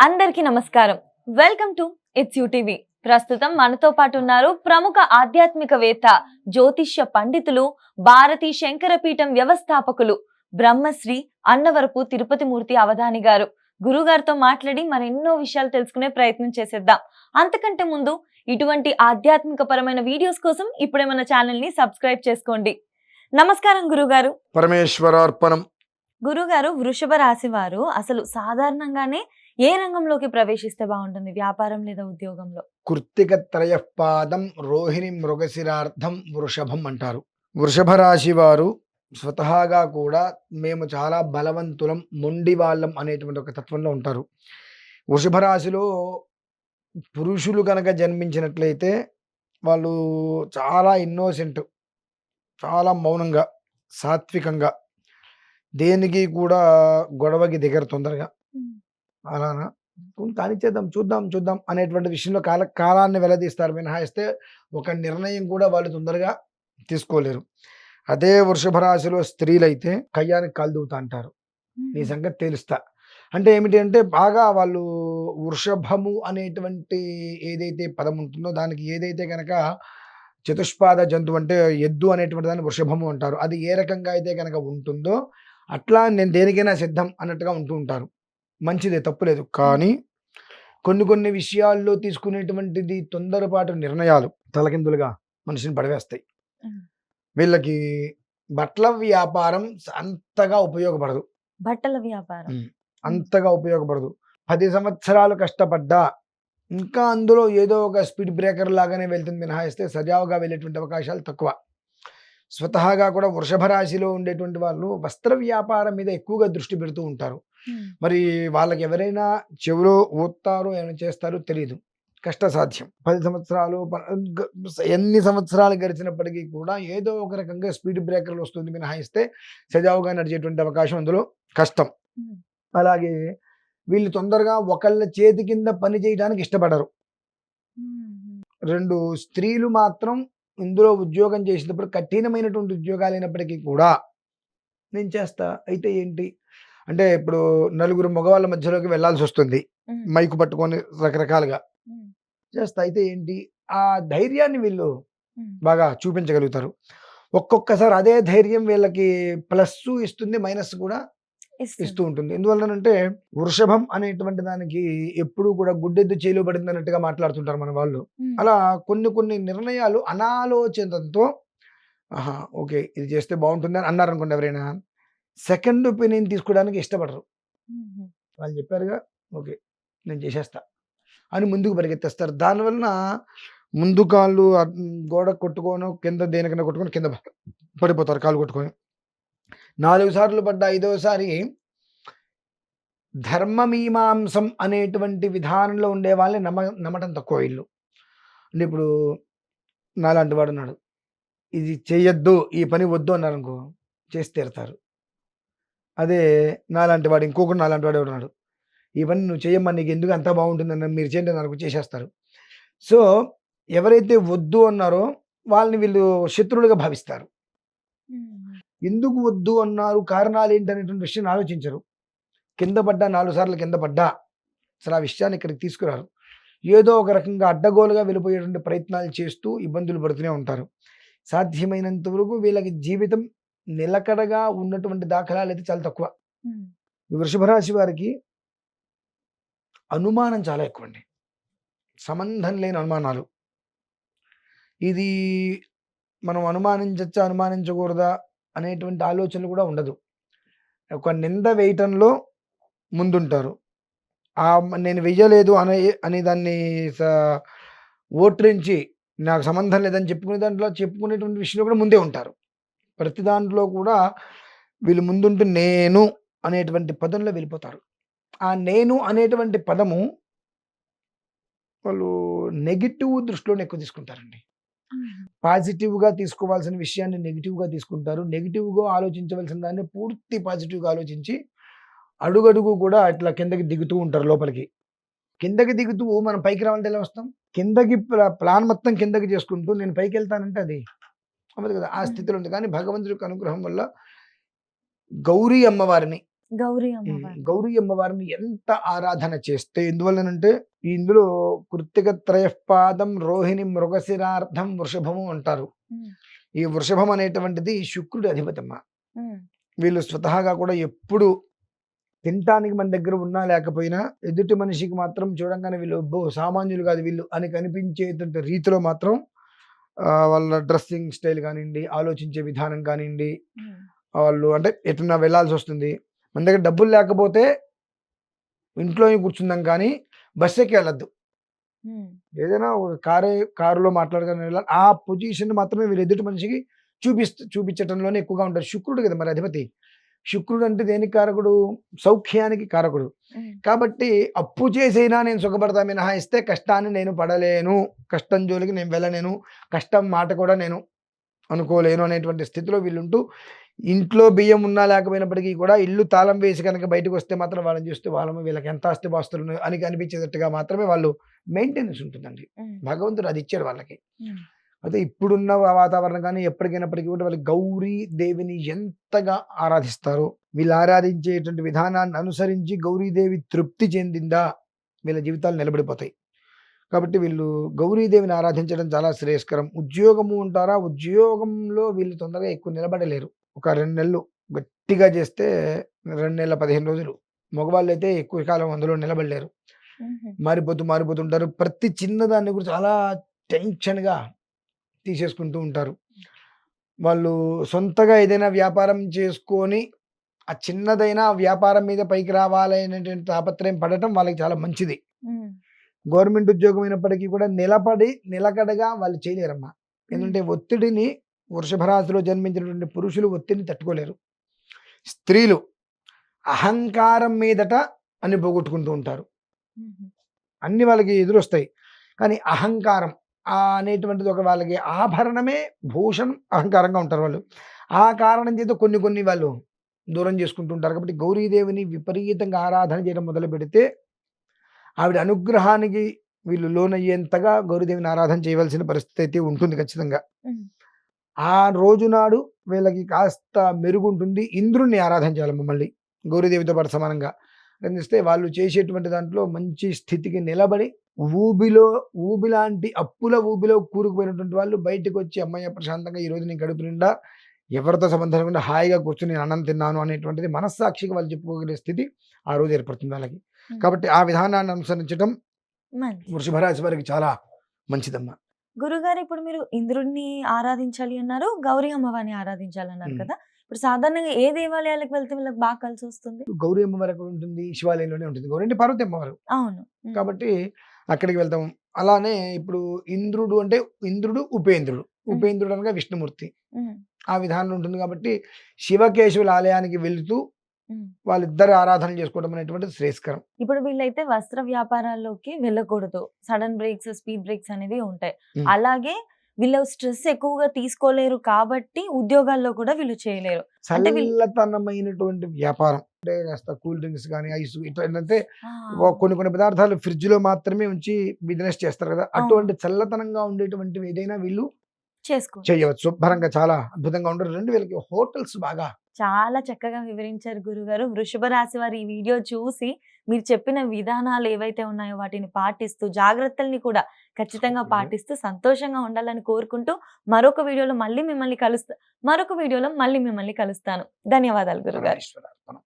అందరికీ నమస్కారం. Welcome to it's TV. ప్రస్తుతం మనతో పాటు ఉన్నారు ప్రముఖ ఆధ్యాత్మికవేత్త, జ్యోతిష్య పండితులు, భారతీ శంకరపీఠం వ్యవస్థాపకులు, బ్రహ్మశ్రీ అన్నవరపు తిరుపతి మూర్తి అవధాని గారు. గురుగారితో మాట్లాడి మరెన్నో విషయాలు తెలుసుకునే ప్రయత్నం చేసేద్దాం. అంతకంటే ముందు ఇటువంటి ఆధ్యాత్మిక పరమైన వీడియోస్ కోసం ఇప్పుడే మన ఛానల్ ని సబ్స్క్రైబ్ చేసుకోండి. నమస్కారం గురుగారు. పరమేశ్వరార్పణం. గురుగారు, వృషభ రాశి వారు అసలు సాధారణంగానే ఏ రంగంలోకి ప్రవేశిస్తే బాగుంటుంది? వ్యాపారం లేదా ఉద్యోగంలో? కృత్తిక త్రయపాదం రోహిణి మృగశిరార్థం వృషభం అంటారు. వృషభ రాశి వారు స్వతహాగా కూడా మేము చాలా బలవంతులం, మొండి వాళ్ళం అనేటువంటి ఒక తత్వంలో ఉంటారు. వృషభ రాశిలో పురుషులు కనుక జన్మించినట్లయితే వాళ్ళు చాలా ఇన్నోసెంట్, చాలా మౌనంగా, సాత్వికంగా, దేనికి కూడా గొడవకి దిగరు తొందరగా. అలానా కానిచ్చేద్దాం, చూద్దాం చూద్దాం అనేటువంటి విషయంలో కాలాన్ని వెల్లదీస్తారు మినహాయిస్తే ఒక నిర్ణయం కూడా వాళ్ళు తొందరగా తీసుకోలేరు. అదే వృషభ రాశిలో స్త్రీలైతే కయ్యానికి కాలుదూతా అంటారు. నీ సంగతి తెలుస్తా అంటే ఏమిటి అంటే, బాగా వాళ్ళు వృషభము అనేటువంటి ఏదైతే పదం ఉంటుందో దానికి ఏదైతే కనుక చతుష్పాద జంతువు అంటే ఎద్దు అనేటువంటి దాన్ని వృషభము అంటారు. అది ఏ రకంగా అయితే కనుక ఉంటుందో అట్లా నేను దేనికైనా సిద్ధం అన్నట్టుగా ఉంటూ ఉంటారు. మంచిదే, తప్పులేదు. కానీ కొన్ని కొన్ని విషయాల్లో తీసుకునేటువంటిది తొందరపాటు నిర్ణయాలు తలకిందులుగా మనిషిని పడవేస్తాయి. వీళ్ళకి బట్టల వ్యాపారం అంతగా ఉపయోగపడదు. బట్టల వ్యాపారం అంతగా ఉపయోగపడదు. 10 సంవత్సరాలు కష్టపడ్డా ఇంకా అందులో ఏదో ఒక స్పీడ్ బ్రేకర్ లాగానే వెళ్తుంది మినహాయిస్తే సజావుగా వెళ్ళేటువంటి అవకాశాలు తక్కువ. స్వతహాగా కూడా వృషభ రాశిలో ఉండేటువంటి వాళ్ళు వస్త్ర వ్యాపారం మీద ఎక్కువగా దృష్టి పెడుతూ ఉంటారు. మరి వాళ్ళకి ఎవరైనా చెవిలో ఊతారో ఏమైనా చేస్తారో తెలియదు, కష్టసాధ్యం. 10 సంవత్సరాలు ఎన్ని సంవత్సరాలు గడిచినప్పటికీ కూడా ఏదో ఒక రకంగా స్పీడ్ బ్రేకర్లు వస్తుంది మినహాయిస్తే సజావుగా నడిచేటువంటి అవకాశం అందులో కష్టం. అలాగే వీళ్ళు తొందరగా ఒకళ్ళ చేతి కింద పని చేయడానికి ఇష్టపడరు. 2 స్త్రీలు మాత్రం ఇందులో ఉద్యోగం చేసేటప్పుడు కఠినమైనటువంటి ఉద్యోగాలు అయినప్పటికీ కూడా నేను చేస్తా, అయితే ఏంటి అంటే ఇప్పుడు నలుగురు మగవాళ్ళ మధ్యలోకి వెళ్లాల్సి వస్తుంది, మైకు పట్టుకొని రకరకాలుగా చేస్తా, అయితే ఏంటి, ఆ ధైర్యాన్ని వీళ్ళు బాగా చూపించగలుగుతారు. ఒక్కొక్కసారి అదే ధైర్యం వీళ్ళకి ప్లస్ ఇస్తుంది, మైనస్ కూడా ఇస్తూ ఉంటుంది. ఎందువల్లనంటే వృషభం అనేటువంటి దానికి ఎప్పుడు కూడా గుడ్డెద్దు చేలో పడింది అన్నట్టుగా మాట్లాడుతుంటారు మన వాళ్ళు. అలా కొన్ని కొన్ని నిర్ణయాలు అనాలోచితంతో ఆహా ఓకే ఇది చేస్తే బాగుంటుంది అని అన్నారు అనుకోండి, ఎవరైనా సెకండ్ ఒపీనియన్ తీసుకోవడానికి ఇష్టపడరు. వాళ్ళు చెప్పారుగా ఓకే నేను చేసేస్తా అని ముందుకు పరిగెత్తేస్తారు. దానివలన ముందు కాళ్ళు గోడ కొట్టుకోను, కింద దేనికన్నా కొట్టుకొని కింద పడిపోతారు కాళ్ళు కొట్టుకొని. 4 సార్లు పడ్డ 5వసారి ధర్మమీమాంసం అనేటువంటి విధానంలో ఉండే వాళ్ళని నమ్మటం తక్కువ వీళ్ళు. అంటే ఇప్పుడు నాలాంటి వాడు ఉన్నాడు, ఇది చేయొద్దు, ఈ పని వద్దు అన్నారు అనుకో, చేసి తీరుతారు. అదే నాలాంటి వాడు ఇంకొకటి నాలాంటి వాడు ఉన్నాడు, ఈ పని నువ్వు చేయమ్మా, నీకు ఎందుకు అంతా బాగుంటుందన్న, మీరు చేయండి నాకు చేసేస్తారు. సో ఎవరైతే వద్దు అన్నారో వాళ్ళని వీళ్ళు శత్రువులుగా భావిస్తారు. ఎందుకు వద్దు అన్నారు, కారణాలు ఏంటనేటువంటి విషయం ఆలోచించరు. కింద పడ్డా 4 సార్లు కింద పడ్డా అసలు ఆ విషయాన్ని ఇక్కడికి తీసుకురారు. ఏదో ఒక రకంగా అడ్డగోలుగా వెళ్ళిపోయేటువంటి ప్రయత్నాలు చేస్తూ ఇబ్బందులు పడుతూనే ఉంటారు. సాధ్యమైనంత వరకు వీళ్ళకి జీవితం నిలకడగా ఉన్నటువంటి దాఖలాలు అయితే చాలా తక్కువ. వృషభ రాశి వారికి అనుమానం చాలా ఎక్కువ అండి, సంబంధం లేని అనుమానాలు. ఇది మనం అనుమానించచ్చా అనుమానించకూడదా అనేటువంటి ఆలోచనలు కూడా ఉండదు. ఒక నింద వేయటంలో ముందుంటారు. నేను వెయ్యలేదు అనే దాన్ని ఓట్రించి నాకు సంబంధం లేదని చెప్పుకునేటువంటి విషయంలో కూడా ముందే ఉంటారు. ప్రతి దాంట్లో కూడా వీళ్ళు ముందుంటూ నేను అనేటువంటి పదంలో వెళ్ళిపోతారు. ఆ నేను అనేటువంటి పదము వాళ్ళు నెగిటివ్ దృష్టిలోనే ఎక్కువ తీసుకుంటారండి. పాజిటివ్గా తీసుకోవాల్సిన విషయాన్ని నెగిటివ్గా తీసుకుంటారు. నెగిటివ్గా ఆలోచించవలసిన దాన్ని పూర్తి పాజిటివ్గా ఆలోచించి అడుగడుగు కూడా అట్లా కిందకి దిగుతూ ఉంటారు. లోపలికి కిందకి దిగుతూ మనం పైకి రావాలంటే ఎలా వస్తాం, కిందకి ప్లాన్ మొత్తం కిందకి చేసుకుంటూ నేను పైకి వెళ్తానంటే అది అవ్వదు కదా, ఆ స్థితిలో ఉంది. కానీ భగవంతుడి యొక్క అనుగ్రహం వల్ల గౌరీ అమ్మవారిని గౌరీ అమ్మవారు. గౌరీ అమ్మవారిని ఎంత ఆరాధన చేస్తే ఎందువల్లనంటే ఇందులో కృత్తిక త్రయపాదం రోహిణి మృగశిరార్థం వృషభము అంటారు. ఉమ్, ఈ వృషభం అనేటువంటిది శుక్రుడి అధిపతమ్మ. ఉమ్, వీళ్ళు స్వతహాగా కూడా ఎప్పుడు తినటానికి మన దగ్గర ఉన్నా లేకపోయినా ఎదుటి మనిషికి మాత్రం చూడంగానే వీళ్ళు అబ్బో సామాన్యులు కాదు వీళ్ళు అని కనిపించేటువంటి రీతిలో మాత్రం వాళ్ళ డ్రెస్సింగ్ స్టైల్ కానివ్వండి, ఆలోచించే విధానం కానివ్వండి, ఉమ్, వాళ్ళు అంటే ఎటున్నా వెళ్ళాల్సి వస్తుంది. మన దగ్గర డబ్బులు లేకపోతే ఇంట్లోనే కూర్చుందాం కానీ బస్ ఎక్కి వెళ్ళొద్దు. ఉమ్, ఏదైనా ఒక కారులో మాట్లాడగానే వెళ్ళాలి. ఆ పొజిషన్ మాత్రమే వీళ్ళు ఎదుటి మనిషికి చూపించటంలోనే ఎక్కువగా ఉంటారు. శుక్రుడు కదా మరి అధిపతి. శుక్రుడు అంటే దేనికి కారకుడు? సౌఖ్యానికి కారకుడు. ఉమ్, కాబట్టి అప్పు చేసైనా నేను సుఖపడతా మినహాయిస్తే కష్టాన్ని నేను పడలేను, కష్టం జోలికి నేను వెళ్ళలేను, కష్టం మాట కూడా నేను అనుకోలేను అనేటువంటి స్థితిలో వీళ్ళుంటూ ఇంట్లో బియ్యం ఉన్నా లేకపోయినప్పటికీ కూడా ఇల్లు తాళం వేసి కనుక బయటకు వస్తే మాత్రం వాళ్ళని చూస్తే వీళ్ళకి ఎంత ఆస్తిపాస్తులు ఉన్నాయో అని కనిపించేటట్టుగా మాత్రమే వాళ్ళు మెయింటెనెన్స్ ఉంటుందండి. ఉమ్, భగవంతుడు అది ఇచ్చాడు వాళ్ళకి. ఉమ్, అయితే ఇప్పుడున్న వాతావరణం కానీ ఎప్పటికైనప్పటికీ కూడా వాళ్ళు గౌరీ దేవిని ఎంతగా ఆరాధిస్తారో, వీళ్ళు ఆరాధించేటువంటి విధానాన్ని అనుసరించి గౌరీదేవి తృప్తి చెందిందా వీళ్ళ జీవితాలు నిలబడిపోతాయి. కాబట్టి వీళ్ళు గౌరీదేవిని ఆరాధించడం చాలా శ్రేయస్కరం. ఉద్యోగము ఉంటారా, ఉద్యోగంలో వీళ్ళు తొందరగా ఎక్కువ నిలబడలేరు. ఒక 2 నెలలు గట్టిగా చేస్తే 2 నెలల 15 రోజులు. మగవాళ్ళు అయితే ఎక్కువ కాలం అందులో నిలబడలేరు. ఉమ్, మారిపోతుంటారు. ప్రతి చిన్నదాన్ని కూడా చాలా టెన్షన్గా తీసేసుకుంటూ ఉంటారు. వాళ్ళు సొంతగా ఏదైనా వ్యాపారం చేసుకొని ఆ చిన్నదైనా వ్యాపారం మీద పైకి రావాలి అనేటువంటి తాపత్రయం పడటం వాళ్ళకి చాలా మంచిది. ఉమ్, గవర్నమెంట్ ఉద్యోగం అయినప్పటికీ కూడా నిలకడగా వాళ్ళు చేయలేరమ్మా. ఎందుకంటే ఒత్తిడిని వృషభ రాశిలో జన్మించినటువంటి పురుషులు ఒత్తిడిని తట్టుకోలేరు. స్త్రీలు అహంకారం మీదట అన్ని పోగొట్టుకుంటూ ఉంటారు. ఉమ్, అన్ని వాళ్ళకి ఎదురొస్తాయి. కానీ అహంకారం అనేటువంటిది ఒక వాళ్ళకి ఆభరణమే భూషణం. అహంకారంగా ఉంటారు వాళ్ళు. ఆ కారణం చేత కొన్ని వాళ్ళు దూరం చేసుకుంటూ ఉంటారు. కాబట్టి గౌరీదేవిని విపరీతంగా ఆరాధన చేయడం మొదలు పెడితే ఆవిడ అనుగ్రహానికి వీళ్ళు లోనయ్యేంతగా గౌరీదేవిని ఆరాధన చేయవలసిన పరిస్థితి అయితే ఉంటుంది ఖచ్చితంగా. ఉమ్, ఆ రోజు నాడు వీళ్ళకి కాస్త మెరుగుంటుంది. ఇంద్రుణ్ణి ఆరాధన చేయాలి మమ్మల్ని గౌరీదేవితో పాటు సమానంగా అందిస్తే వాళ్ళు చేసేటువంటి దాంట్లో మంచి స్థితికి నిలబడి ఊబిలాంటి అప్పుల ఊబిలో కూరుకుపోయినటువంటి వాళ్ళు బయటకు వచ్చి అమ్మయ్య ప్రశాంతంగా ఈ రోజు నేను గడుపు నిండా ఎవరితో సంబంధం లేకుండా హాయిగా కూర్చొని నేను అన్నం తిన్నాను అనేటువంటిది మనస్సాక్షిగా వాళ్ళు చెప్పుకోగలిగే స్థితి ఆ రోజు ఏర్పడుతుంది వాళ్ళకి. కాబట్టి ఆ విధానాన్ని అనుసరించడం మంచిది. వృషభ రాశి వారికి చాలా మంచిదమ్మా. గురుగారు ఇప్పుడు మీరు ఇంద్రుడిని ఆరాధించాలి అన్నారు, గౌరీ అమ్మవారిని ఆరాధించాలన్నారు ఉమ్. కదా. ఇప్పుడు సాధారణంగా ఏ దేవాలయాలకు వెళ్తే వీళ్ళకి బాగా కలిసి వస్తుంది? గౌరీ అమ్మవారు ఎక్కడ ఉంటుంది? శివాలయంలోనే ఉంటుంది. గౌరీ అంటే పార్వతి అమ్మవారు. అవును. ఉమ్, కాబట్టి అక్కడికి వెళ్తాం. అలానే ఇప్పుడు ఇంద్రుడు అంటే ఇంద్రుడు ఉపేంద్రుడు. ఉపేంద్రుడు అనగా విష్ణుమూర్తి. ఉమ్, ఆ విధానం ఉంటుంది కాబట్టి శివకేశవుల ఆలయానికి వెళుతూ ఉమ్. వాళ్ళిద్దరు ఆరాధన చేసుకోవడం అనేటువంటిది శ్రేయస్కరం. ఇప్పుడు వీళ్ళైతే వస్త్ర వ్యాపారాల్లోకి వెళ్ళకూడదు. సడన్ బ్రేక్స్, స్పీడ్ బ్రేక్స్ అనేవి ఉంటాయి. ఉమ్. అలాగే వీళ్ళు స్ట్రెస్ ఎక్కువగా తీసుకోలేరు కాబట్టి ఉద్యోగాల్లో కూడా వీళ్ళు చేయలేరు. అంటే చల్లతనమైనటువంటి వ్యాపారం అంటే కాస్త కూల్ డ్రింక్స్ కానీ ఐస్ ఇట్లా ఏంటంటే ఆ, కొన్ని పదార్థాలు ఫ్రిడ్జ్ లో మాత్రమే ఉంచి బిజినెస్ చేస్తారు కదా. అటువంటి చల్లతనంగా ఉండేటువంటివి ఏదైనా వీళ్ళు చేసుకో. చేయవచ్చు. శుభ్రంగా చాలా అద్భుతంగా ఉంటారు. వీళ్ళకి హోటల్స్ బాగా చాలా చక్కగా వివరించారు గురుగారు. వృషభ రాశి వారు ఈ వీడియో చూసి మీరు చెప్పిన విధానాలు ఏవైతే ఉన్నాయో వాటిని పాటిస్తూ, జాగ్రత్తల్ని కూడా ఖచ్చితంగా పాటిస్తూ సంతోషంగా ఉండాలని కోరుకుంటూ మరొక వీడియోలో మళ్ళీ మిమ్మల్ని కలుస్తాను. ధన్యవాదాలు గురుగారు. ఈశ్వరార్పణం.